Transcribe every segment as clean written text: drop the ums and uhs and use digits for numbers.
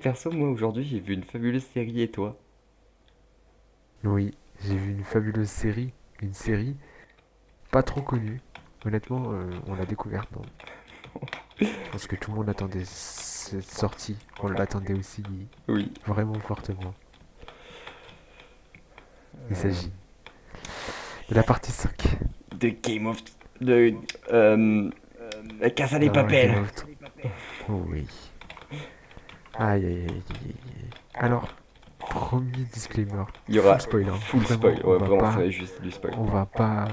Perso, moi aujourd'hui j'ai vu une fabuleuse série et toi? Oui, j'ai vu une fabuleuse série, une série pas trop connue. Honnêtement, on l'a découverte. Bon, je pense que tout le monde attendait cette sortie. On l'attendait aussi Oui. vraiment fortement. Il Euh, s'agit de la partie 5. de Game of... de... La Casa des Dans Game Papel. of Thrones. Oh oui. Aïe aïe aïe aïe aïe. Alors, premier disclaimer, Il y aura full spoil, hein. full Vraiment, spoil. Ouais, vraiment, ça va être juste du spoil. on va pas,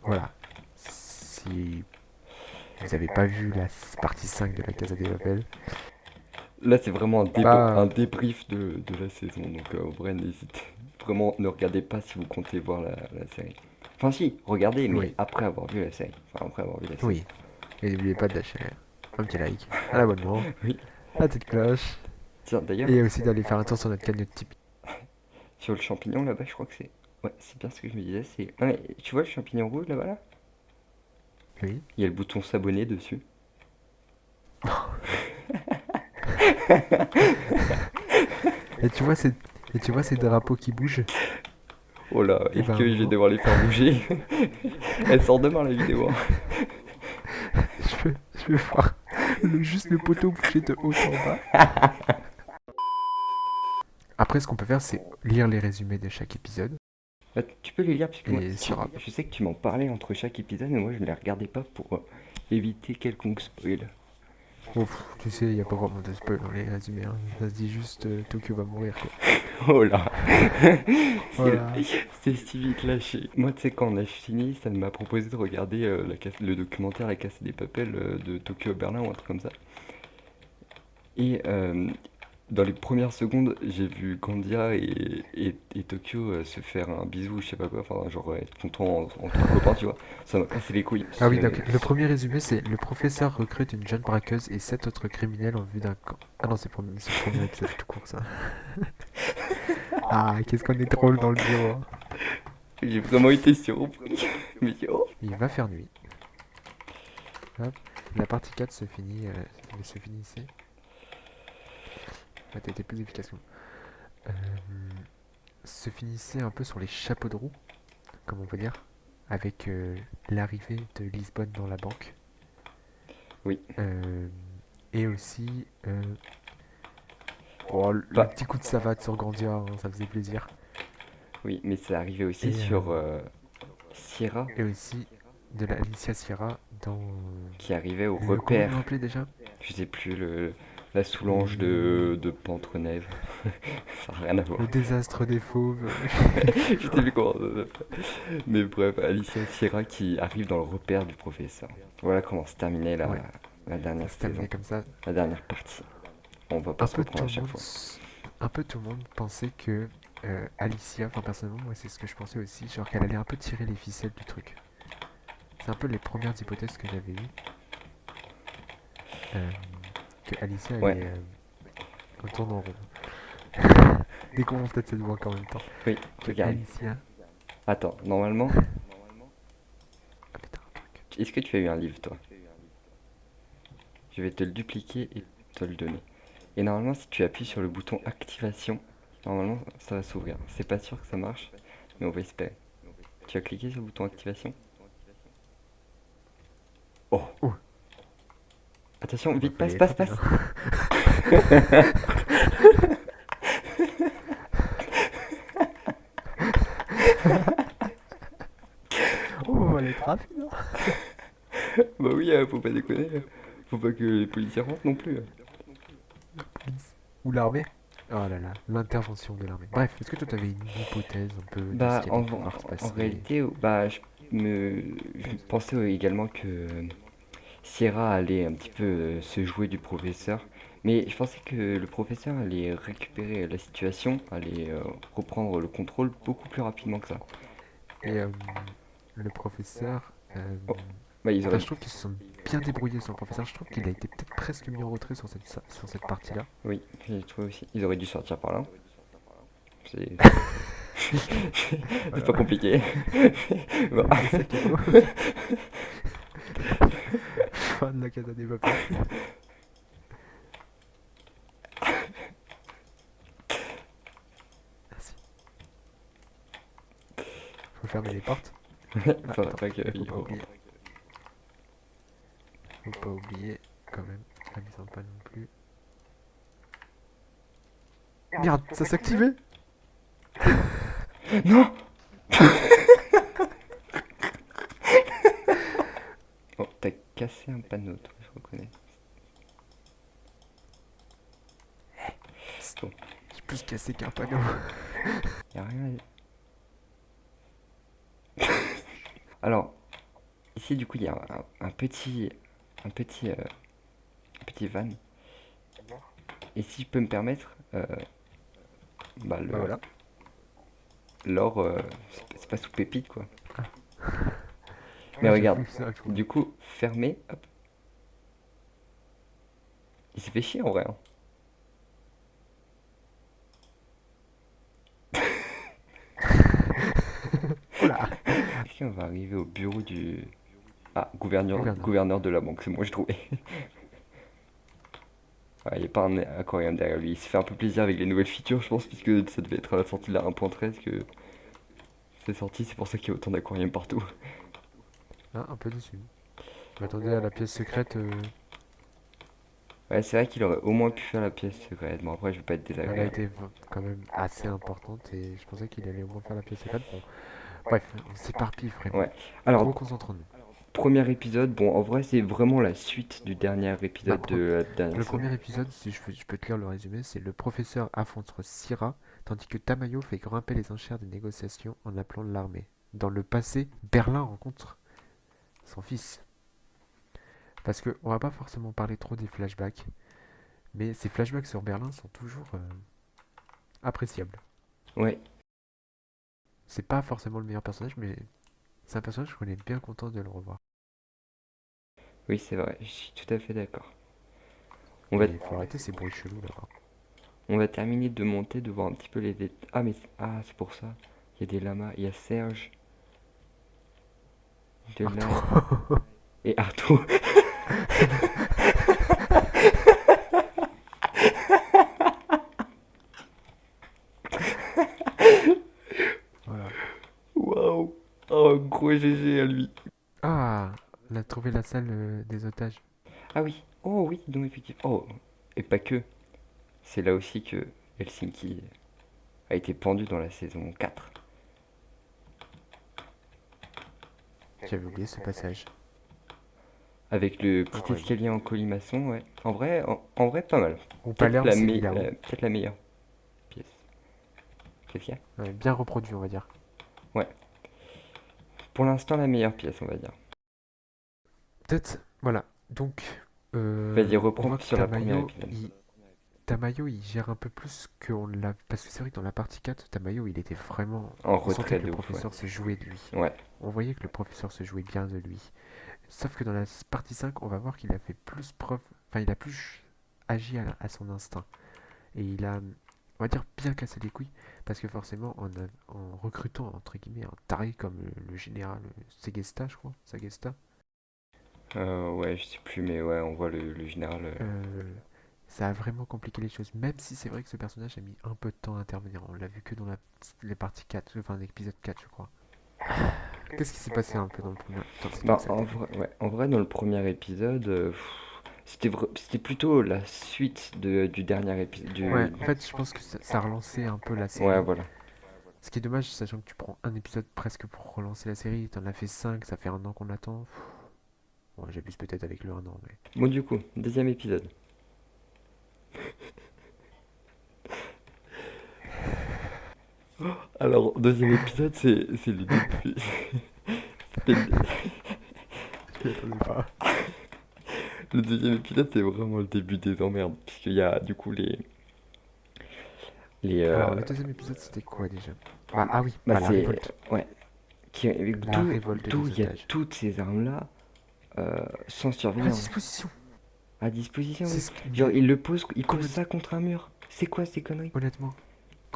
voilà. Si vous avez pas vu la partie 5 de la Casa des Papel, Là, c'est vraiment un pas, débrief de la saison. Donc, en vrai, n'hésitez vraiment, ne regardez pas si vous comptez voir la série. Enfin, si, regardez, mais oui, après avoir vu la série. Enfin, après avoir vu la série. oui. Et n'oubliez pas de lâcher un petit like, un abonnement, Oui. la petite cloche, Tiens, d'ailleurs, et aussi d'aller faire un tour sur notre cagnotte Tipeee. sur le champignon là-bas, je crois que c'est. Ouais, c'est bien ce que je me disais. C'est. Non, mais tu vois le champignon rouge là-bas là? Oui. Il y a le bouton s'abonner dessus. Et tu vois ces, et tu vois ces drapeaux qui bougent? Oh là, Et est-ce ben à un que je vais moment, devoir les faire bouger? Elle sort demain la vidéo, hein. je vais voir juste le poteau bouger de haut en bas. Après, ce qu'on peut faire, c'est lire les résumés de chaque épisode. Bah, tu peux les lire parce que moi, Et sur... je sais que tu m'en parlais entre chaque épisode, mais moi je ne les regardais pas pour éviter quelconque spoil. Oh, tu sais, il n'y a pas vraiment de spoil dans les résumés, hein. Ça se dit juste Tokyo va mourir, quoi. Oh là, c'est Voilà. c'est si vite lâché. Moi, tu sais, quand on a fini, ça m'a proposé de regarder le documentaire La Casse des Papels de Tokyo à Berlin ou un truc comme ça. Et dans les premières secondes, j'ai vu Candia et Tokyo se faire un bisou, ou je sais pas quoi, enfin, genre être content entre copains, tu vois. Ça m'a cassé les couilles. Ah oui, donc le premier résumé, c'est le professeur recrute une jeune braqueuse et 7 autres criminels en vue d'un camp. Ah non, c'est le premier épisode tout court, ça. Ah, qu'est-ce qu'on est drôle dans le duo, hein. J'ai vraiment été surpris. Mais oh. Il va faire nuit. Hop. La partie 4 se finit, se finissait. Ah, t'as été plus efficace que moi. Se finissait un peu sur les chapeaux de roue, comme on peut dire, avec l'arrivée de Lisbonne dans la banque. Oui, Euh, et aussi oh, le pas. petit coup de savate sur Grandia, hein, ça faisait plaisir. Oui, mais c'est arrivé aussi Et, sur Sierra, et aussi de la Alicia Sierra dans qui arrivait au le... Comment on repère. l'appelait déjà? Je sais plus, la Soulange Le... de Pantrenève. Ça n'a rien à voir. le désastre des fauves. Je sais plus comment ça s'appelle. Mais bref, Alicia Sierra qui arrive dans le repère du professeur. Voilà comment se terminait Ouais, la dernière ça se saison, terminait comme ça. la dernière partie. On va pas Un se peu reprendre tout à le chaque monde, fois. un peu tout le monde pensait que Alicia, enfin personnellement, moi c'est ce que je pensais aussi, genre qu'elle allait un peu tirer les ficelles du truc. C'est un peu les premières hypothèses que j'avais eues. Euh, que Alicia Ouais, allait tourner en rond. Découvrons peut-être cette banque en même temps. oui, Que regarde. Alicia. Attends, normalement, Ah putain, un truc. est-ce que tu as eu un livre toi? Je vais te le dupliquer et te le donner. Et normalement, si tu appuies sur le bouton activation, normalement ça va s'ouvrir. C'est pas sûr que ça marche, mais on va espérer. Tu as cliqué sur le bouton activation? Oh, Oh, attention, bah vite, passe, fallait être passe, rapide, passe. hein. Oh, fallait être rapide, hein. Bah oui, faut pas déconner. Faut pas que les policiers rentrent non plus. Police. Ou l'armée. Oh là là, l'intervention de l'armée. Bref, est-ce que toi t'avais une hypothèse un peu de ce Bah qui allait pouvoir se en passer? réalité, je pensais également que Sierra allait un petit peu se jouer du professeur. Mais je pensais que le professeur allait récupérer la situation, allait reprendre le contrôle beaucoup plus rapidement que ça. Et le professeur. Oh, bah ils Enfin, auraient... je trouve qu'ils se sont bien débrouillés sur le professeur. Je trouve qu'il a été peut-être presque mis en retrait sur cette partie-là. Oui, j'ai trouvé aussi. Ils auraient dû sortir par là. C'est c'est Voilà. pas compliqué. Bon. Et c'est tout. Fin de la Casa des Papel. fermer les portes. Ah, Faudrait attends, pas faut qu'il pas rentre. oublier. Faut pas oublier quand même. La mise en panne non plus. Merde, ça s'est activé. Non! Oh, t'as cassé un panneau, toi, je reconnais. Bon, J'ai plus cassé qu'un panneau. y a rien à... Alors, ici, du coup, il y a un petit van. Et si je peux me permettre, bah, Bah voilà. l'or, c'est pas sous pépite, quoi. Mais Ouais, regarde, j'avoue, c'est vrai que du coup, fermé, hop. Il s'est fait chier en vrai, hein. oh là. Est-ce qu'on va arriver au bureau du... Ah, gouverneur, Gouverneur. gouverneur de la banque, c'est bon, j'ai trouvé. Ah, il n'y a pas un aquarium derrière lui. Il se fait un peu plaisir avec les nouvelles features, je pense, puisque ça devait être à la sortie de la 1.13 que c'est sorti. C'est pour ça qu'il y a autant d'aquariums partout. Ah, un peu déçu. Je m'attendais à la pièce secrète. Ouais, c'est vrai qu'il aurait au moins pu faire la pièce secrète. Bon, après, je vais pas être Elle a désagréable. été quand même assez importante et je pensais qu'il allait au moins faire la pièce secrète. Bon, bref, on s'éparpille vraiment. Ouais. Alors, Trop concentrons-nous. premier épisode, bon, en vrai, c'est vraiment la suite du dernier Bah, épisode de la dernière le saison. premier épisode, si je peux te lire le résumé, c'est le professeur affronte Syrah, tandis que Tamayo fait grimper les enchères des négociations en appelant l'armée. Dans le passé, Berlin rencontre son fils. Parce que on va pas forcément parler trop des flashbacks, mais ces flashbacks sur Berlin sont toujours appréciables. Ouais, C'est pas forcément le meilleur personnage, mais c'est un personnage qu'on est bien content de le revoir. oui, c'est vrai, je suis tout à fait d'accord. On va, Et il faut arrêter ces bruits chelous là-bas. on va terminer de monter, de voir un petit peu les détails. Ah, mais c'est pour ça. Il y a des lamas, il y a Serge, de Arthur. et Arthur. Voilà. Waouh! Oh, gros GG à lui. Ah, on a trouvé la salle des otages. Ah oui, oh oui, donc effectivement. Oh, et pas que. C'est là aussi que Helsinki a été pendu dans la saison 4. J'avais oublié ce passage. Avec le petit Incroyable. escalier en colimaçon, ouais. En vrai, pas mal. Au Palerme, c'est Milano. Peut-être la meilleure pièce. Qu'est-ce qu'il y a? Ouais, bien reproduit, on va dire. Ouais. Pour l'instant, la meilleure pièce, on va dire. Peut-être, voilà. Donc, Vas-y, on reprends voit que sur la première épisode. Tamayo, il gère un peu plus qu'on l'a. Parce que c'est vrai que dans la partie 4, Tamayo, il était vraiment. En On sentait retrait que le de ouf, ouais. professeur se jouait de lui. Ouais. On voyait que le professeur se jouait bien de lui. Sauf que dans la partie 5, on va voir qu'il a fait plus preuve. Enfin, il a plus agi à son instinct. Et il a, on va dire, bien cassé les couilles. Parce que forcément, en recrutant, entre guillemets, un taré comme le général Segesta, je crois. Sagesta. Ouais, je sais plus, mais ouais, on voit le général. Euh, Ça a vraiment compliqué les choses, même si c'est vrai que ce personnage a mis un peu de temps à intervenir. On l'a vu que dans les parties 4, enfin l'épisode 4, je crois. Qu'est-ce qui s'est passé un peu dans le premier dans Bah, cet en vrai, dans le premier épisode, c'était plutôt la suite du dernier épisode. Ouais, en fait, je pense que ça relançait un peu la Ouais, série. voilà. Ce qui est dommage, sachant que tu prends un épisode presque pour relancer la série, t'en as fait 5, ça fait un an qu'on attend. Ouais, j'abuse peut-être avec le un an, mais. Bon, du coup, deuxième épisode. Alors, deuxième épisode, c'est le début. C'était Je m'y attendais pas. le deuxième épisode, c'est vraiment le début des emmerdes. Puisqu'il y a du coup les Alors, le deuxième épisode, c'était quoi déjà? Ah oui, bah, la c'est. révolte. Ouais. La révolte D'où des il y a otages. toutes ces armes-là sans À surveillance. disposition. À disposition, C'est oui. ce Genre, ils posent combien ça contre un mur. C'est quoi ces conneries? honnêtement,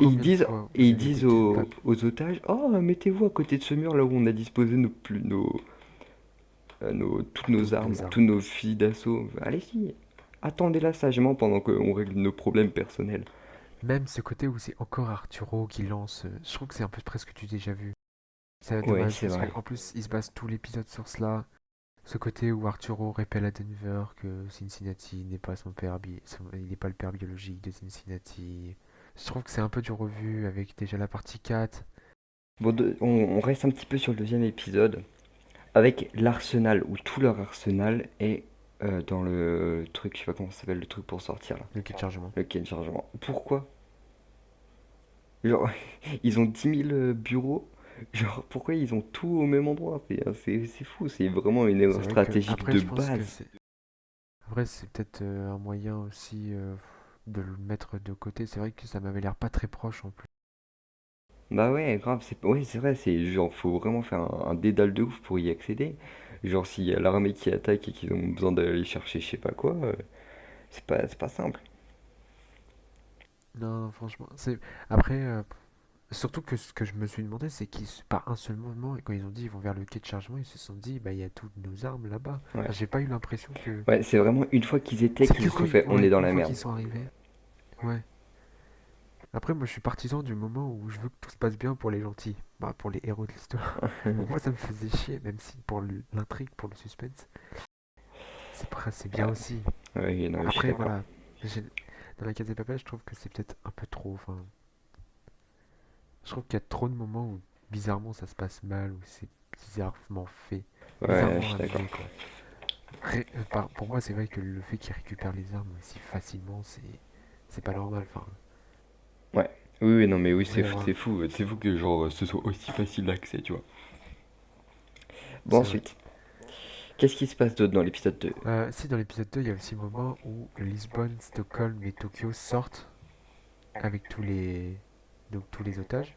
Et combien de fois et vous ils avez disent pété une plaque? aux otages, oh, mettez-vous à côté de ce mur là où on a disposé toutes nos Toutes armes, nos armes. tous nos fusils d'assaut. Allez-y, attendez là sagement pendant qu'on règle nos problèmes personnels. Même ce côté où c'est encore Arturo qui lance, je trouve que c'est un peu presque du déjà vu. C'est Ouais, dommage c'est parce vrai. qu'en plus, il se base tout l'épisode sur cela. Ce côté où Arturo répète à Denver que Cincinnati n'est pas il n'est pas le père biologique de Cincinnati. Je trouve que c'est un peu du revu avec déjà la partie 4. Bon, on reste un petit peu sur le deuxième épisode, avec l'arsenal, où tout leur arsenal est dans le truc, je sais pas comment ça s'appelle, le truc pour sortir là, Le quai de chargement. le quai de chargement. Pourquoi? Genre, ils ont 10 000 bureaux, genre, pourquoi ils ont tout au même endroit? C'est fou, c'est vraiment une C'est erreur vrai que stratégique après de je pense que base. c'est après c'est peut-être un moyen aussi de le mettre de côté. C'est vrai que ça m'avait l'air pas très proche en plus. Bah ouais, grave, ouais, c'est vrai, c'est genre, faut vraiment faire un dédale de ouf pour y accéder. Genre, s'il y a l'armée qui attaque et qu'ils ont besoin d'aller chercher je sais pas quoi, c'est pas simple. Non, franchement, c'est après surtout que ce que je me suis demandé c'est qu'ils pas un seul moment quand ils ont dit ils vont vers le quai de chargement, ils se sont dit bah il y a toutes nos armes là-bas. Ouais. Enfin, j'ai pas eu l'impression que Ouais, c'est vraiment une fois qu'ils étaient c'est qu'ils que se sont fait, on est ouais, dans une la fois merde. qu'ils sont arrivés. Ouais. Après, moi, je suis partisan du moment où je veux que tout se passe bien pour les gentils, bah, pour les héros de l'histoire. Donc moi, ça me faisait chier, même si pour l'intrigue, pour le suspense, c'est bien Ouais, aussi. ouais, non, mais je suis Après, d'accord. voilà, j'ai- dans la case des papiers, je trouve que c'est peut-être un peu trop. Enfin, je trouve qu'il y a trop de moments où bizarrement ça se passe mal, où c'est bizarrement fait, Ouais, je bizarrement suis d'accord. amené, quoi. Pour moi, c'est vrai que le fait qu'ils récupèrent les armes aussi facilement, c'est pas normal. Enfin, Ouais. Oui, oui, non, mais oui, il devrait c'est y fou, avoir. c'est fou que genre ce soit aussi facile d'accès, tu vois. Bon, C'est vrai. ensuite, qu'est-ce qui se passe d'autre dans l'épisode 2? Si, dans l'épisode 2 il y a aussi un moment où Lisbonne, Stockholm et Tokyo sortent avec tous les otages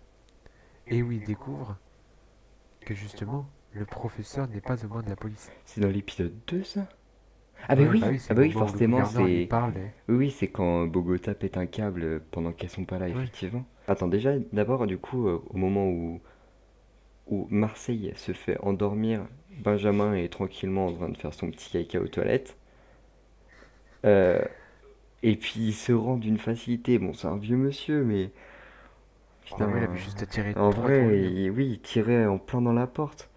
et où ils découvrent que justement le professeur n'est pas aux mains de la police. C'est dans l'épisode 2 ça? Ah Ouais, bah oui, c'est ah le bah oui, moment où le forcément, gouverneur lui c'est... parle. Oui, oui, c'est quand Bogota pète un câble pendant qu'elles sont pas là, Ouais, effectivement. Attends, déjà, d'abord, du coup, au moment où Marseille se fait endormir, Benjamin est tranquillement en train de faire son petit caca aux toilettes. Euh, et puis il se rend d'une facilité. Bon, c'est un vieux monsieur, mais bah ouais, il putain, avait juste à tirer en droit devant vrai, lui, hein. oui, il tirait en plein dans la porte.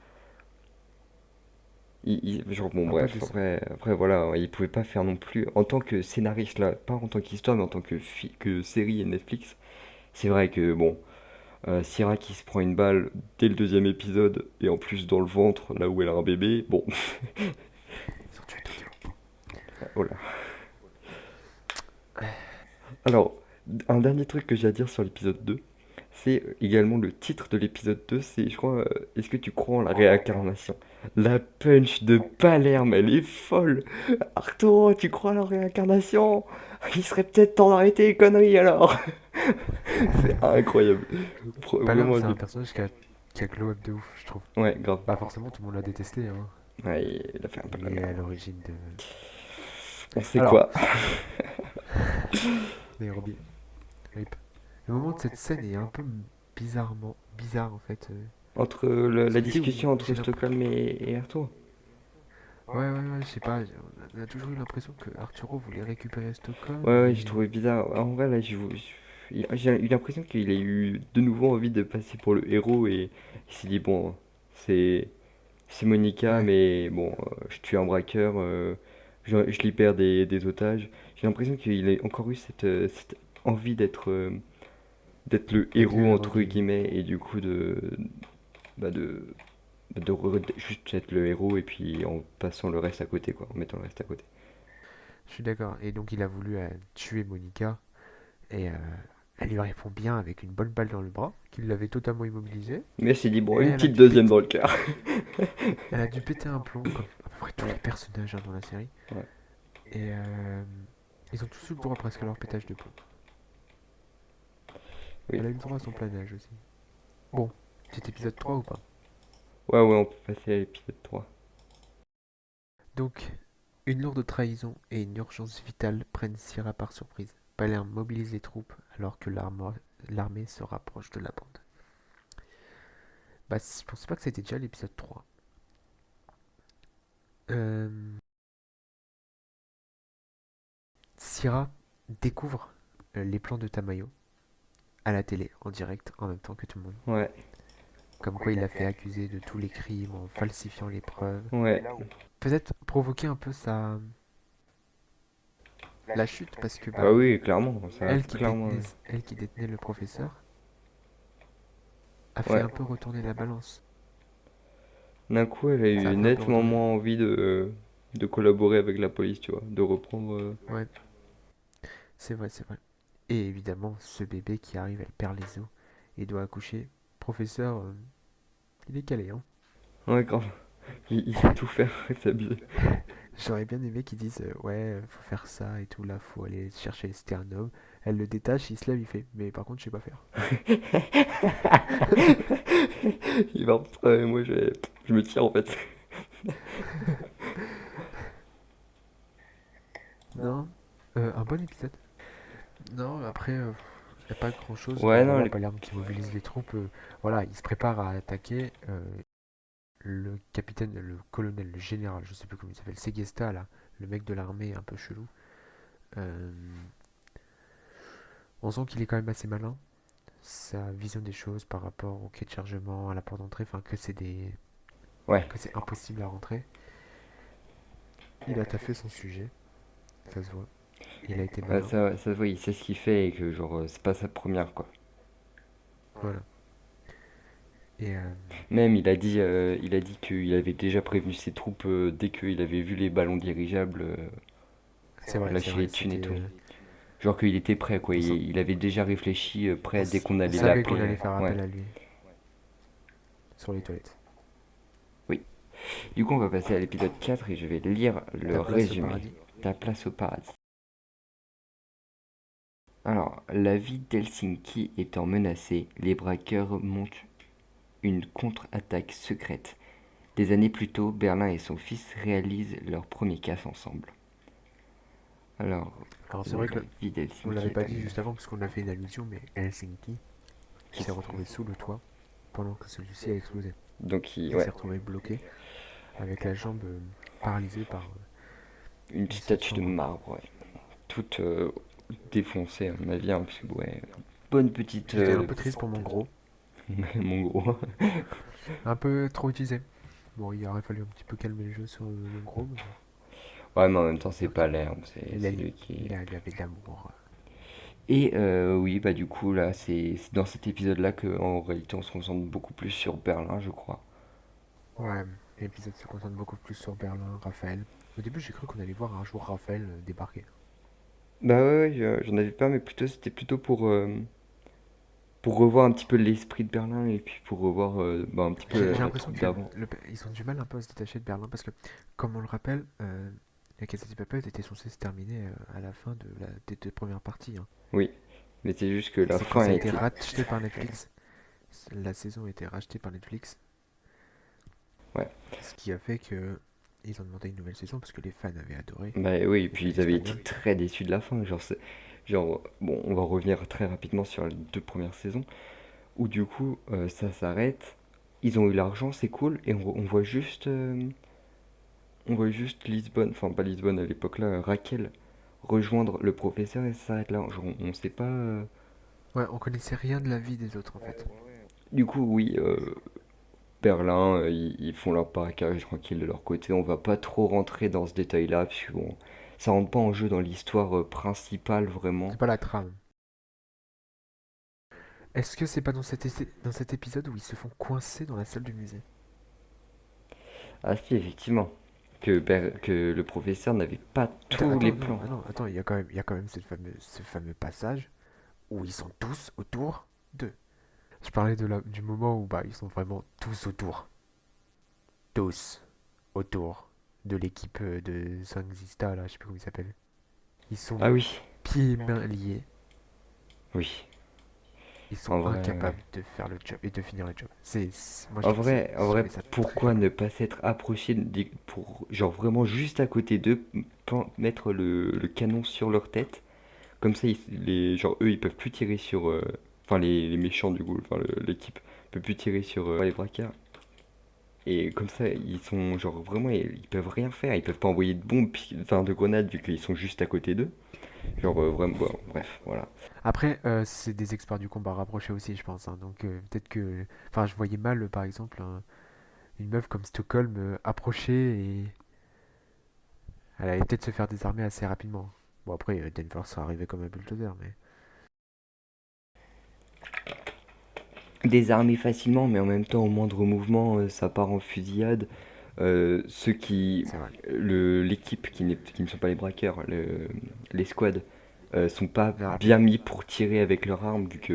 Genre, bon, Un peu bref, de ça. après, voilà, il pouvait pas faire non plus, en tant que scénariste là, pas en tant qu'histoire, mais en tant que série et Netflix. C'est vrai que, bon, Syrah qui se prend une balle dès le deuxième épisode, et en plus dans le ventre, là où elle a un bébé, bon, Ils ont tué Tokyo. oh là. Alors, un dernier truc que j'ai à dire sur l'épisode 2, c'est également le titre de l'épisode 2, c'est, je crois, est-ce que tu crois en la réincarnation? La punch de Palerme, elle est folle! Arturo, tu crois à la réincarnation? Il serait peut-être temps d'arrêter les conneries alors! C'est incroyable. Palerme, Vraiment c'est un nul. personnage qui a glow up de ouf, je trouve. Ouais, grave. Bah forcément, tout le monde l'a détesté, hein. Ouais, il a fait un peu de la Il est à merde. l'origine de... On sait Alors, quoi? Nairobi. Rip. Le moment de cette scène est un peu bizarrement bizarre en fait. Entre Ce la côté où discussion entre j'ai l'impression. Stockholm et Arturo? Ouais, ouais, ouais, je sais pas. On a toujours eu l'impression que Arturo voulait récupérer Stockholm, Ouais, ouais, j'ai mais. trouvé bizarre. En vrai, là, j'ai eu l'impression qu'il a eu de nouveau envie de passer pour le héros et il s'est dit, bon, c'est c'est Monica, Ouais, mais bon, je tue un braqueur, je libère des otages. J'ai l'impression qu'il a encore eu cette envie d'être le d'être le héros, héros entre du. guillemets, et du coup bah de juste être le héros et puis en passant le reste à côté, quoi, en mettant le reste à côté. Je suis d'accord. Et donc il a voulu tuer Monica et elle lui répond bien avec une bonne balle dans le bras, qui l'avait totalement immobilisé. Mais il s'est dit, bon, Et une elle a petite dû deuxième péter, dans le cœur. elle a dû péter un plomb, comme à peu près tous les Ouais, personnages hein, dans la série. ouais, Et ils ont tous eu le droit presque à leur pétage de plomb. oui. Elle a eu le droit à son planage aussi. Bon, petit épisode 3 ou pas? Ouais, ouais, on peut passer à l'épisode 3. Donc, une lourde trahison et une urgence vitale prennent Syrah par surprise. Palerme mobilise les troupes alors que l'armée se rapproche de la bande. Bah, je pensais pas que c'était déjà l'épisode 3. Euh, Syrah découvre les plans de Tamayo à la télé, en direct, en même temps que tout le monde. Ouais. Comme quoi il l'a fait accuser de tous les crimes en falsifiant les preuves. Ouais, Peut-être provoquer un peu la chute parce que bah bah oui, clairement, ça, clairement. elle qui détenait le professeur a fait Ouais, un peu retourner la balance. d'un coup, elle a Ça a eu fait un peu nettement retourner. moins envie de collaborer avec la police, tu vois, de reprendre. Ouais, c'est vrai, c'est vrai. Et évidemment, ce bébé qui arrive, elle perd les os et doit accoucher. Professeur, il est calé, hein. Ouais, grave. Il sait tout faire, c'est abusé. J'aurais bien aimé qu'ils disent ouais, faut faire ça et tout, là, faut aller chercher les sternum. Elle le détache, il se lève, il fait mais par contre, je sais pas faire. Il va rentrer, moi je me tire en fait. Non, un bon épisode. Non, après, y a pas grand chose. Ouais, Donc non, voilà, Palerme qui mobilise les troupes. Voilà, il se prépare à attaquer. Le capitaine, le colonel, le général, je sais plus comment il s'appelle, Segesta, là, le mec de l'armée un peu chelou. Euh, on sent qu'il est quand même assez malin. Sa vision des choses par rapport au quai de chargement, à la porte d'entrée, enfin ouais. que c'est impossible à rentrer. Il a taffé son sujet, ça se voit. Il a été Ouais, malin. ça se voit, il sait ce qu'il fait et que genre c'est pas sa première quoi. Voilà. Et Même il a dit qu'il avait déjà prévenu ses troupes dès qu'il avait vu les ballons dirigeables c'est lâcher vrai, les thunes et c'était. tout. Genre qu'il était prêt quoi, On, il avait déjà réfléchi prêt dès qu'on on allait savait qu'on l'appeler. allait faire Ouais, appel à lui sur les toilettes. oui. Du coup on va passer à l'épisode 4 et je vais lire le Ta place au résumé. paradis. Ta place au paradis. Alors, la vie d'Helsinki étant menacée, les braqueurs montent une contre-attaque secrète. Des années plus tôt, Berlin et son fils réalisent leur premier casse ensemble. Alors, Alors c'est la vrai que vie on d'Helsinki l'avait est pas un... dit juste avant parce qu'on a fait une allusion, mais Helsinki qui qui- s'est retrouvé sous le toit pendant que celui-ci a explosé. Donc, Il s'est ouais, retrouvé bloqué avec la jambe paralysée par une cette statue de chambre. marbre, ouais. Toute défoncée, à mon avis, hein, parce que, ouais, bonne petite... J'étais un peu triste pour mon gros, mon gros. un peu trop utilisé. Bon, il aurait fallu un petit peu calmer le jeu sur le gros, mais bon. Ouais, mais en même temps, c'est Donc, pas l'air, il, a, c'est lui qui... il avait de l'amour. Et oui, bah du coup, là, c'est dans cet épisode-là qu'en réalité, on se concentre beaucoup plus sur Berlin, je crois. Ouais, l'épisode se concentre beaucoup plus sur Berlin, Raphaël. Au début, j'ai cru qu'on allait voir un jour Raphaël débarquer. Bah ouais, j'en avais pas, mais plutôt c'était plutôt pour revoir un petit peu l'esprit de Berlin et puis pour revoir bah, un petit peu J'ai la l'impression troupe que d'avant. ils ont du mal un peu à se détacher de Berlin parce que, comme on le rappelle, la Casa de Papel était censée se terminer à la fin des deux premières parties, hein. Oui, mais c'est juste que la Sauf que fin ça a a été été... racheté par Netflix. La saison a été rachetée par Netflix, Ouais, ce qui a fait que ils ont demandé une nouvelle saison parce que les fans avaient adoré bah oui, et les puis fans ils avaient été espagnols. très déçus de la fin. Genre, bon, on va revenir très rapidement sur les deux premières saisons où du coup ça s'arrête. Ils ont eu l'argent, c'est cool, et on voit juste Lisbonne, enfin pas Lisbonne à l'époque là, Raquel rejoindre le professeur et ça s'arrête là. Genre, on sait pas. Ouais, on connaissait rien de la vie des autres en fait. Du coup, oui, Berlin, ils font leur paraquage tranquille de leur côté. On va pas trop rentrer dans ce détail-là, puisque bon, ça rentre pas en jeu dans l'histoire principale vraiment. C'est pas la trame. Est-ce que c'est pas dans cet épisode où ils se font coincer dans la salle du musée? Ah si, effectivement, que le professeur n'avait pas Attends, tous les non, plans. ah non, attends, il y a quand même ce fameux passage où ils sont tous autour d'eux. Je parlais du moment où bah, ils sont vraiment tous autour. Tous autour de l'équipe de Sangzista, là, je sais plus comment il s'appelle. Ils sont Ah oui, pieds et mains liés. oui. Ils sont En vrai, ouais. incapables de faire le job et de finir le job. Moi, En j'ai vrai, trouvé ça très pourquoi fort. ne pas s'être approché pour, genre vraiment juste à côté d'eux, mettre le canon sur leur tête. Comme ça, genre, eux, ils peuvent plus tirer sur... enfin, les méchants, du coup, enfin, l'équipe peut plus tirer sur les braqueurs. Et comme ça, ils sont, genre, vraiment, ils peuvent rien faire. Ils peuvent pas envoyer de bombes, enfin, de grenades, vu qu'ils sont juste à côté d'eux. Genre, vraiment, bon, bref, voilà. Après, c'est des experts du combat rapproché aussi, je pense, hein. Donc peut-être que... Enfin, je voyais mal, par exemple, une meuf comme Stockholm approcher et elle allait peut-être se faire désarmer assez rapidement. Bon, après, Denver, ça arrivait comme un bulldozer, mais... Désarmé facilement, mais en même temps, au moindre mouvement, ça part en fusillade. Ceux qui. C'est vrai. L'équipe qui ne sont pas les braqueurs, les squads, sont pas La rapide. bien mis pour tirer avec leurs armes, vu que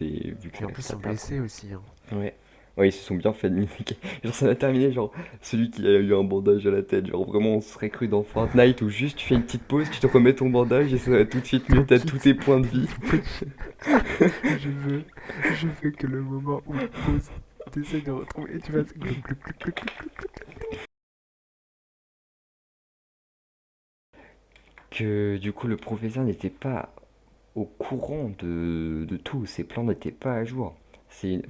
Et ça en plus, ils reste à sont perdre. blessés aussi, hein. Ouais. Ouais, ils se sont bien fait niquer. Genre, ça va terminer, genre, celui qui a eu un bandage à la tête. Genre, vraiment, on serait cru dans Fortnite où juste tu fais une petite pause, tu te remets ton bandage et ça va tout de suite mieux, Tout de t'as tous suite. tes points de vie. Oui. Je veux, je veux que le moment où pause, t'essayes de retrouver et tu vas glouc, glouc, glouc, glouc, glouc. Que du coup, le professeur n'était pas au courant de tout, ses plans n'étaient pas à jour. C'est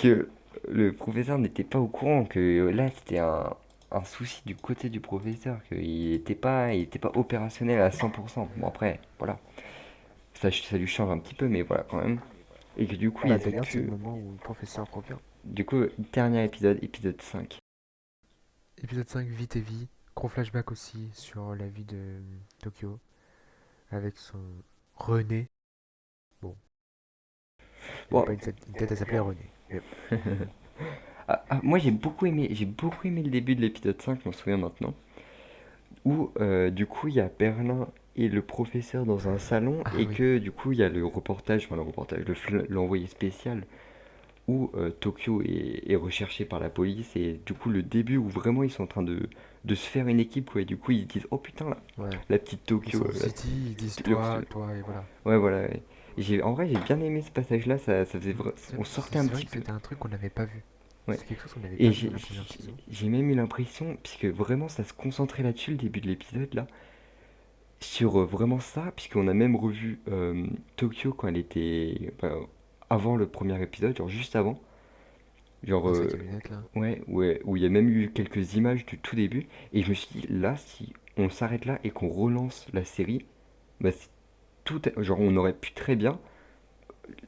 que le professeur n'était pas au courant que là, c'était un souci du côté du professeur, il était pas opérationnel à 100%. Bon, après, voilà, ça lui change un petit peu, mais voilà, quand même. Et que du coup, Bah ils ont d'ailleurs, c'est le pu. moment où le professeur revient. Du coup, dernier épisode, épisode 5. Épisode 5, Vite et Vie. Gros flashback aussi sur la vie de Tokyo avec son René. Bon, il avait Bon, pas une tête à s'appeler René. Mais moi j'ai beaucoup aimé le début de l'épisode 5, je m'en souviens maintenant. Où du coup il y a Berlin et le professeur dans un salon ah et oui, que du coup il y a le reportage, l'envoyé spécial où Tokyo est recherché par la police et du coup le début où vraiment ils sont en train de se faire une équipe quoi, et du coup ils se disent oh putain ouais. la petite Ils Tokyo, sont City, ils disent le- toi, toi et voilà. ouais voilà. Et en vrai j'ai bien aimé ce passage là, on sortait un C'est vrai petit que peu. c'était un truc qu'on n'avait pas vu. Ouais. C'est quelque chose qu'on n'avait Et pas vu dans la première saison. j'ai même eu l'impression, puisque vraiment ça se concentrait là-dessus le début de l'épisode là, sur vraiment ça, puisqu'on a même revu Tokyo quand elle était avant le premier épisode, genre juste avant, genre Dans sa camionnette là. ouais, ouais, où il y a même eu quelques images du tout début, et je me suis dit là, si on s'arrête là et qu'on relance la série, bah genre on aurait pu très bien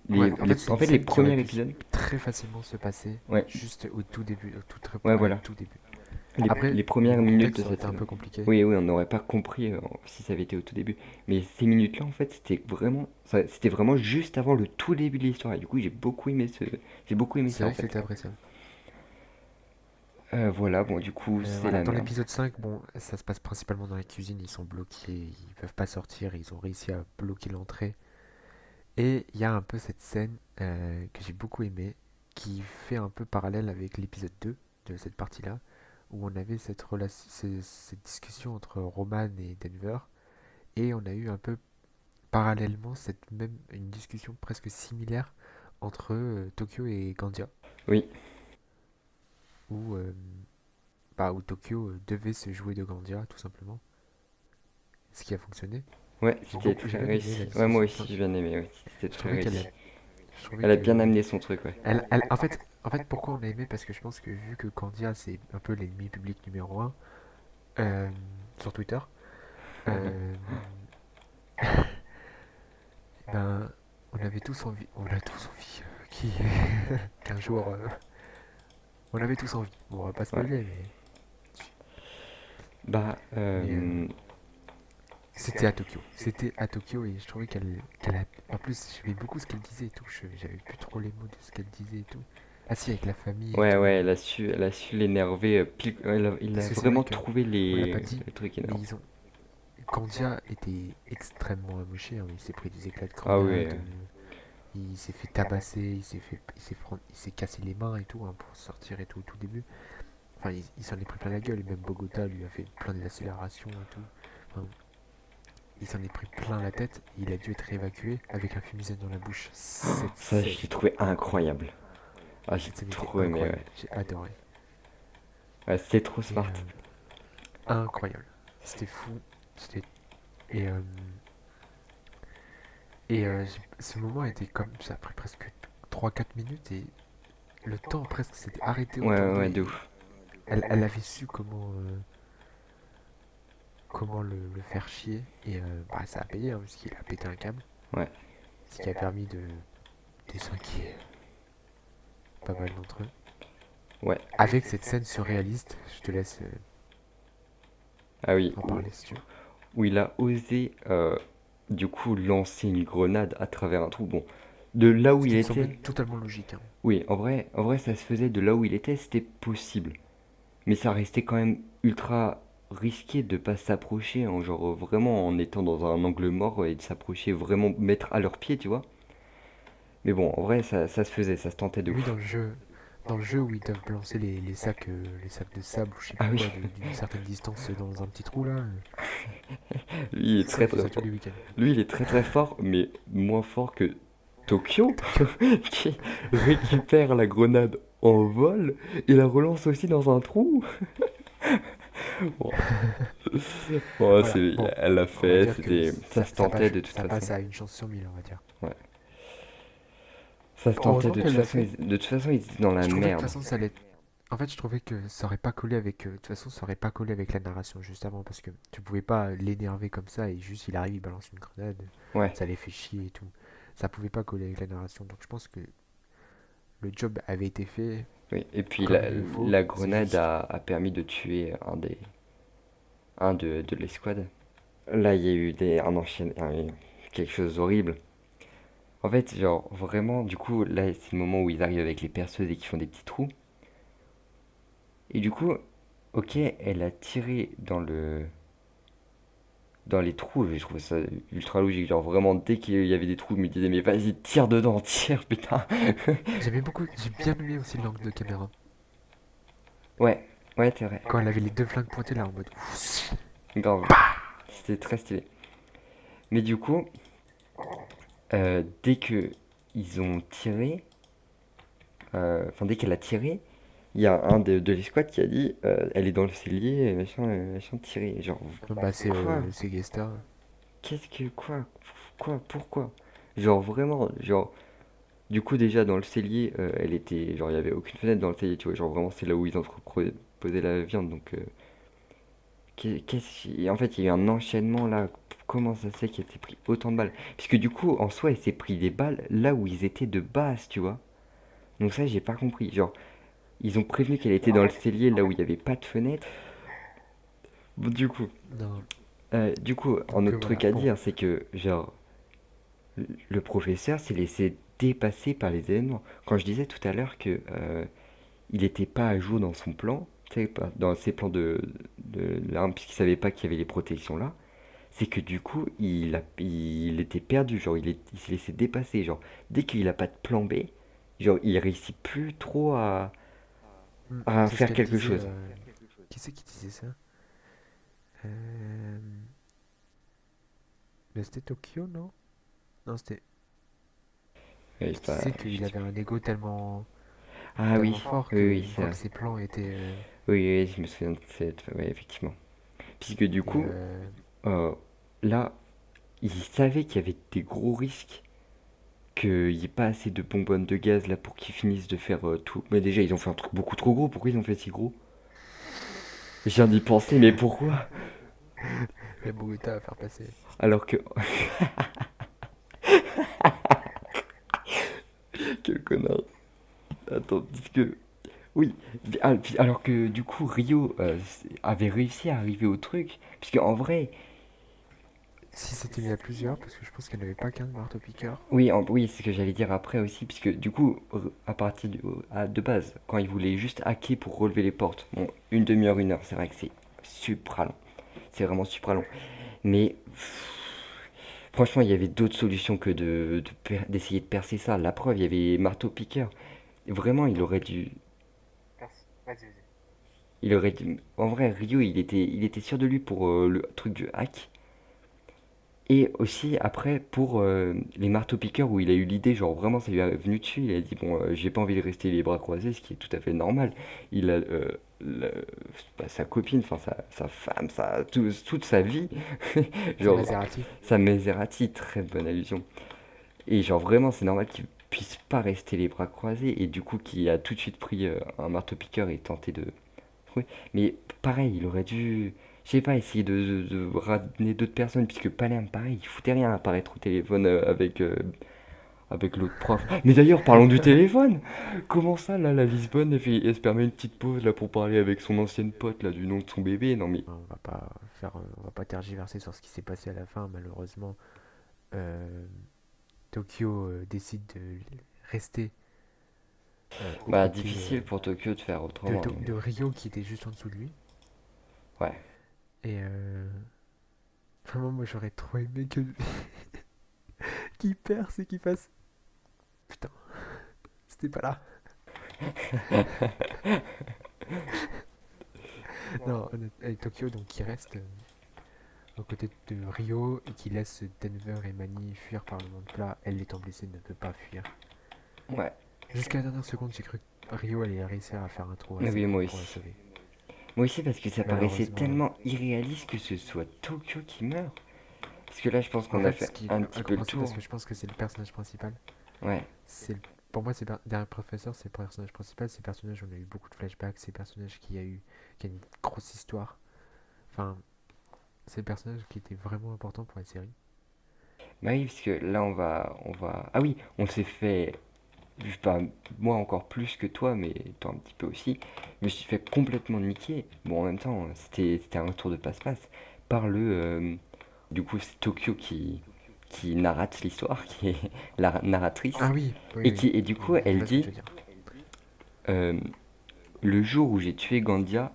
Ouais, en fait, c'est en une fait les scène qui aurait premiers pu épisodes, très facilement se passer ouais, juste au tout début, ouais ouais, au voilà, tout début. Après, les premières niveau minutes de contexte, ça aurait cette été un saison. peu compliqué. Oui, oui, on n'aurait pas compris si ça avait été au tout début. Mais ces minutes-là, en fait, c'était vraiment juste avant le tout début de l'histoire. Et du coup, j'ai beaucoup aimé C'est ça, en vrai que fait. c'était appréciable. Voilà, bon, du coup, c'est Voilà, la dans merde. l'épisode 5, bon, ça se passe principalement dans la cuisine, ils sont bloqués, ils peuvent pas sortir, ils ont réussi à bloquer l'entrée. Et il y a un peu cette scène que j'ai beaucoup aimée, qui fait un peu parallèle avec l'épisode 2 de cette partie-là, où on avait cette discussion entre Roman et Denver, et on a eu un peu parallèlement une discussion presque similaire entre Tokyo et Gandia, Oui, où, où Tokyo devait se jouer de Gandia, tout simplement, ce qui a fonctionné. ouais, c'était J'ai très bien aimé la réussi. Ouais, moi discussion. aussi, j'ai bien aimé, ouais, c'était Je très trouvais qu'elle a, réussi. je trouvais Elle a que, bien amené son truc, ouais. en fait, pourquoi on a aimé? Parce que je pense que vu que Gandia c'est un peu l'ennemi public numéro un euh, sur Twitter, euh, ben, on a tous envie qu'un jour, on avait tous envie. Bon, on va pas Ouais. spoiler, mais Bah, mais c'était à Tokyo. C'était à Tokyo et je trouvais qu'elle a. En plus, j'aimais beaucoup ce qu'elle disait et tout. J'avais plus trop les mots de ce qu'elle disait et tout. Ah si, avec la famille et ouais, tout. ouais, elle a su l'énerver. Il a Parce que c'est vrai vraiment que trouvé on l'a pas dit, les trucs mais énormes. ils ont. Kandia était extrêmement amoché, hein. Il s'est pris des éclats de Ah oui, grenade. Il s'est fait tabasser. Il s'est cassé les mains et tout hein, pour sortir et tout au tout début. Enfin, il s'en est pris plein la gueule et même Bogota lui a fait plein d'accélérations et tout. Enfin, il s'en est pris plein la tête. Il a dû être évacué avec un fumigène dans la bouche. ça, je l'ai trouvé incroyable. Ah, j'ai Cette scène était trop aimé, ouais. incroyable. J'ai adoré. Ouais, c'était trop Et smart. incroyable. C'était fou. C'était et ce moment était comme ça a pris presque 3 4 minutes et le temps presque s'était arrêté Ouais, autant ouais, d'eux ouais, de et ouf. elle avait su comment comment le faire chier. Et bah, ça a payé, hein, parce qu'il a pété un câble. Ouais, Ce qui a permis de désinguer pas mal d'entre eux. ouais. Avec cette scène surréaliste, je te laisse Ah oui, en parler si tu veux. où il a osé, du coup, lancer une grenade à travers un trou. Bon, de là où Ce il qui me semblait était, totalement logique, hein. oui, en vrai, ça se faisait de là où il était, c'était possible. Mais ça restait quand même ultra risqué de pas s'approcher, en genre vraiment en étant dans un angle mort et de s'approcher vraiment mettre à leurs pieds, tu vois. Mais bon, en vrai, ça se faisait, ça se tentait de Lui, ouf. dans le jeu où ils doivent balancer les sacs de sable ou je sais Ah plus oui, quoi d'une certaine distance dans un petit trou là, lui il est ça il très fait très ça tous fort. les week-ends. Lui il est très très fort, mais moins fort que Tokyo, Tokyo. qui récupère la grenade en vol et la relance aussi dans un trou. Bon, bon, Voilà, bon, elle l'a on va fait, dire que c'était, ça se tentait de toute ça façon. passe à une chance sur mille, on va dire. Ouais, ça se tentait Heureusement de toute qu'elle l'a façon. fait. De toute façon, ils étaient dans la Je trouvais que de toute merde. façon ça allait. En fait, je trouvais que ça aurait pas collé avec. De toute façon, ça aurait pas collé avec la narration juste avant parce que tu pouvais pas l'énerver comme ça et juste il arrive, il balance une grenade, Ouais, ça les fait chier et tout. Ça pouvait pas coller avec la narration. Donc je pense que le job avait été fait oui. Et puis comme il le faut. la C'est grenade juste. a permis de tuer un de l'escouade. Là, il y a eu quelque chose d'horrible. En fait, genre, vraiment, du coup, là, c'est le moment où ils arrivent avec les perceuses et qui font des petits trous. Et du coup, ok, elle a tiré dans les trous. Je trouve ça ultra logique. Genre, vraiment, dès qu'il y avait des trous, je me disais, mais vas-y, tire dedans, tire, putain. J'ai bien aimé aussi l'angle de caméra. Ouais, ouais, c'est vrai. Quand elle avait les deux flingues pointées là en mode. Grave. C'était très stylé. Mais du coup, dès que ils ont tiré, enfin, dès qu'elle a tiré, il y a un de l'escouade qui a dit elle est dans le cellier, machin, machin, tiré. Genre, Bah, quoi? c'est Gesta. Qu'est-ce que. Quoi? Pourquoi? Genre, vraiment, genre. Du coup, déjà, dans le cellier, elle était. Genre, il n'y avait aucune fenêtre dans le cellier, tu vois. Genre, vraiment, c'est là où ils entreposaient la viande. Donc, en fait, il y a eu un enchaînement là. Comment ça se fait qu'il a été pris autant de balles? Puisque du coup, en soi, il s'est pris des balles là où ils étaient de base, tu vois. Donc, ça, j'ai pas compris. Genre, ils ont prévenu qu'elle était dans le cellier là où il n'y avait pas de fenêtre. Bon, Non. du coup, un Donc autre voilà, truc à bon. dire, c'est que, genre, le professeur s'est laissé dépasser par les événements. Quand je disais tout à l'heure que il n'était pas à jour dans son plan, tu sais, dans ses plans de l'arme, puisqu'il savait pas qu'il y avait les protections là, c'est que du coup, il était perdu, genre, il s'est laissé dépasser, genre, dès qu'il a pas de plan B, genre, il réussit plus trop à C'est ce faire qu'elle quelque disait. chose. Qui c'est qui disait ça? Euh... Mais c'était Tokyo, non? Non, c'était. Oui, Qui disait qu'il avait un ego Ah tellement oui, fort oui, qu'une oui, c'est fois vrai. que ses plans étaient. Oui, oui, je me souviens de cette. Oui, effectivement. Puisque du Et coup, euh, là, il savait qu'il y avait des gros risques, qu'il n'y ait pas assez de bonbonnes de gaz là pour qu'ils finissent de faire tout. Mais déjà, ils ont fait un truc beaucoup trop gros. Pourquoi ils ont fait si gros? Je viens d'y penser, mais pourquoi? la Bogota à faire passer. Alors que. Quel connard. Attends, puisque. Oui, alors que du coup, Rio avait réussi à arriver au truc. Puisque en vrai, Si c'était mis à plusieurs, parce que je pense qu'elle n'avait pas qu'un marteau-piqueur. oui, oui, c'est ce que j'allais dire après aussi, puisque du coup, à partir de base, quand ils voulaient juste hacker pour relever les portes, bon, une demi-heure, une heure, c'est vrai que c'est super long. C'est vraiment super long. Mais franchement, il y avait d'autres solutions que d'essayer de percer ça. La preuve, il y avait marteau-piqueur. Vraiment, il aurait dû. En vrai, Rio, il était sûr de lui pour le truc du hack. Et aussi après pour les marteaux-piqueurs où il a eu l'idée, genre vraiment ça lui est venu dessus, il a dit bon j'ai pas envie de rester les bras croisés, ce qui est tout à fait normal. Il a le- sa copine, enfin sa femme, toute sa vie, C'est genre Maserati. sa Maserati, très bonne allusion. Et genre vraiment c'est normal qu'il puisse pas rester les bras croisés et du coup qu'il a tout de suite pris un marteau-piqueur et tenté de... Oui, mais pareil, il aurait dû... je sais pas, essayer de ramener d'autres personnes, puisque Palerme, pareil, il foutait rien à apparaître au téléphone avec l'autre prof. Mais d'ailleurs, parlons du téléphone. Comment ça, là, la Lisbonne, elle se permet une petite pause là pour parler avec son ancienne pote là du nom de son bébé. Non mais, On va pas tergiverser sur ce qui s'est passé à la fin. Malheureusement, euh, Tokyo décide de rester aux bah côtés difficile pour Tokyo de faire autrement. de Rio qui était juste en dessous de lui. Ouais. Et vraiment, moi j'aurais trop aimé que qu'il perce et qu'il fasse. Putain, c'était pas là. Non, Tokyo donc qui reste aux côtés de Rio et qui laisse Denver et Manny fuir par le monde plat. Elle étant blessée ne peut pas fuir. Ouais. Jusqu'à la dernière seconde, j'ai cru que Rio allait réussir à faire un trou assez Oui, moi grand pour la aussi. sauver. Moi aussi parce que ça paraissait Malheureusement, tellement irréaliste que ce soit Tokyo qui meurt. Parce que là, je pense en qu'on a fait, fait ce qui est un petit peu le incompréhensible parce tour. que je pense que c'est le personnage principal. Ouais. C'est pour moi, derrière Professeur, c'est le personnage principal. Ces personnages, on a eu beaucoup de flashbacks. Ces personnages qui a une grosse histoire. Enfin, c'est le personnage qui était vraiment important pour la série. Bah oui, parce que là, on va. Ah oui, on s'est fait. Enfin, moi encore plus que toi, mais toi un petit peu aussi. Je me suis fait complètement niquer. Bon, en même temps, c'était un tour de passe-passe par du coup, c'est Tokyo qui narrate l'histoire, qui est la narratrice. Ah oui, oui, Et, oui. et du coup, Je elle vois ce que dit tu veux dire. euh, le jour où j'ai tué Gandia,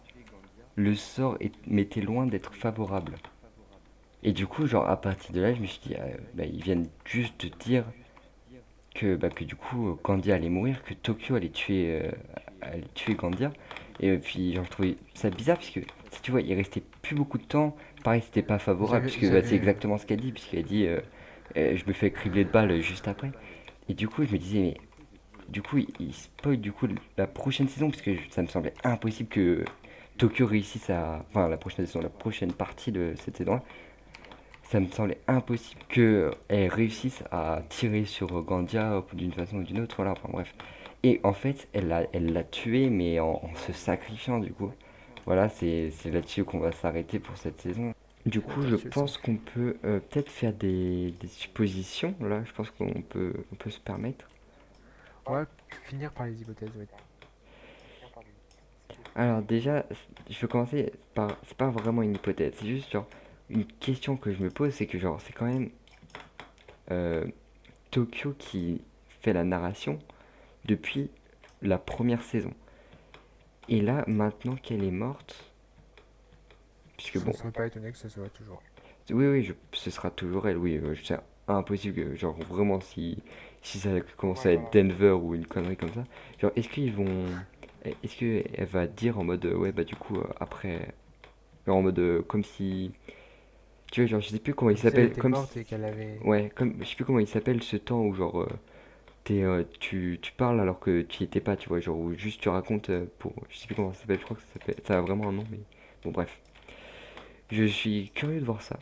le sort m'était loin d'être favorable. Et du coup, genre, à partir de là, je me suis dit, bah, ils viennent juste de dire que du coup, Gandia allait mourir, que Tokyo allait tuer Gandia. Et puis, genre, je trouvais ça bizarre, puisque, si tu vois, il restait plus beaucoup de temps. Pareil, c'était pas favorable, puisque bah, c'est exactement ce qu'elle dit, puisqu'elle dit, je me fais cribler de balles juste après. Et du coup, je me disais, mais du coup, il spoil du coup la prochaine saison, parce que ça me semblait impossible que Tokyo réussisse à. Enfin, la prochaine saison, la prochaine partie de cette saison-là, ça me semblait impossible qu'elle réussisse à tirer sur Gandia d'une façon ou d'une autre. Voilà, enfin bref. Et en fait, elle l'a tué, mais en se sacrifiant du coup. Voilà, c'est là-dessus qu'on va s'arrêter pour cette saison. Du Ouais, coup, je là-dessus, pense qu'on peut peut-être faire des suppositions. Là, je pense qu'on peut se permettre. on va finir par les hypothèses. Ouais. Alors déjà, je vais commencer par, c'est pas vraiment une hypothèse, c'est juste genre une question que je me pose, c'est que genre c'est quand même euh, Tokyo qui fait la narration depuis la première saison. Et là, maintenant qu'elle est morte, puisque Je ne bon, serais pas étonné que ce soit toujours. oui, oui, ce sera toujours elle, oui, c'est impossible que, genre vraiment si ça commence à être Denver ou une connerie comme ça, genre est-ce qu'elle va dire en mode, ouais, bah du coup, après, genre en mode, comme si, tu vois, genre je sais plus comment il Comme si elle s'appelle, était morte et qu'elle avait. ouais, comme, je sais plus comment il s'appelle ce temps où genre, tu parles alors que tu y étais pas, tu vois, genre où juste tu racontes je sais plus comment ça s'appelle, je crois que ça a vraiment un nom, mais bon bref. Je suis curieux de voir ça,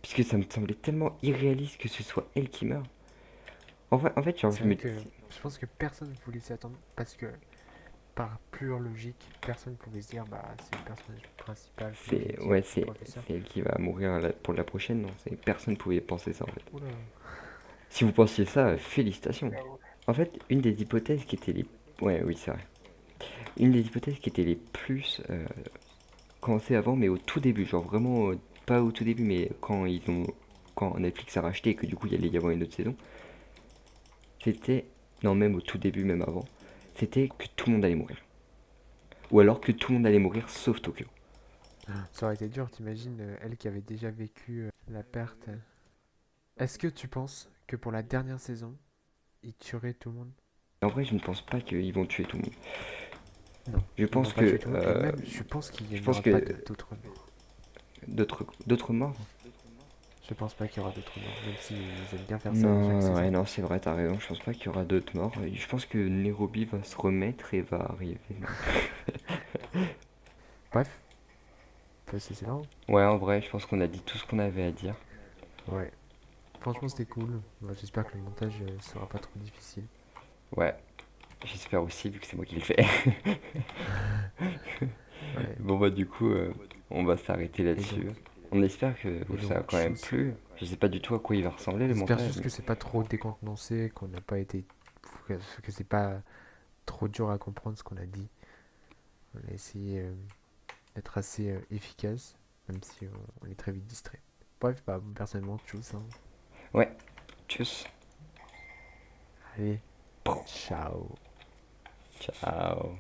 puisque ça me semblait tellement irréaliste que ce soit elle qui meurt. En fait, genre C'est vrai que je pense que personne ne voulait s'y attendre parce que par pure logique, personne pouvait se dire bah c'est le personnage principal, c'est, victime, ouais, le c'est, professeur. c'est elle qui va mourir pour la prochaine, non, personne pouvait penser ça en fait. Oula. Si vous pensiez ça, félicitations. En fait, une des hypothèses qui était les, ouais, oui, c'est vrai. Une des hypothèses qui était les plus commencées avant, mais au tout début, genre vraiment pas au tout début, mais quand Netflix a racheté et que du coup il allait y avoir une autre saison, c'était, non, même au tout début, même avant, c'était que tout le monde allait mourir. Ou alors que tout le monde allait mourir sauf Tokyo. Ça aurait été dur, t'imagines, elle qui avait déjà vécu la perte. Est-ce que tu penses que pour la dernière saison, ils tueraient tout le monde? En vrai, je ne pense pas qu'ils vont tuer tout le monde. Non, Je ils pense vont pas que, tuer tout le monde. Et même, je pense qu'il je n'y pense aura pas que d'autres morts. d'autres morts. Je pense pas qu'il y aura d'autres morts, même s'ils aiment bien faire ça chaque Non, ouais, saison. non, c'est vrai, t'as raison. Je pense pas qu'il y aura d'autres morts. Je pense que Nairobi va se remettre et va arriver. Bref, c'est là. Ouais, en vrai, je pense qu'on a dit tout ce qu'on avait à dire. Ouais. Franchement, c'était cool. Bah, j'espère que le montage sera pas trop difficile. Ouais, j'espère aussi, vu que c'est moi qui le fais. Ouais. Bon, bah, du coup, On va s'arrêter Et donc, là-dessus. On espère que et ça a donc quand même tchuss. plu. Je sais pas du tout à quoi il va ressembler le J'espère montage, juste que c'est pas trop décontenancé, qu'on n'a pas été, que c'est pas trop dur à comprendre ce qu'on a dit. On a essayé d'être assez efficace, même si on est très vite distrait. Bref, bah, personnellement, tchuss, hein. Ouais, tchuss. Allez, ciao. Ciao.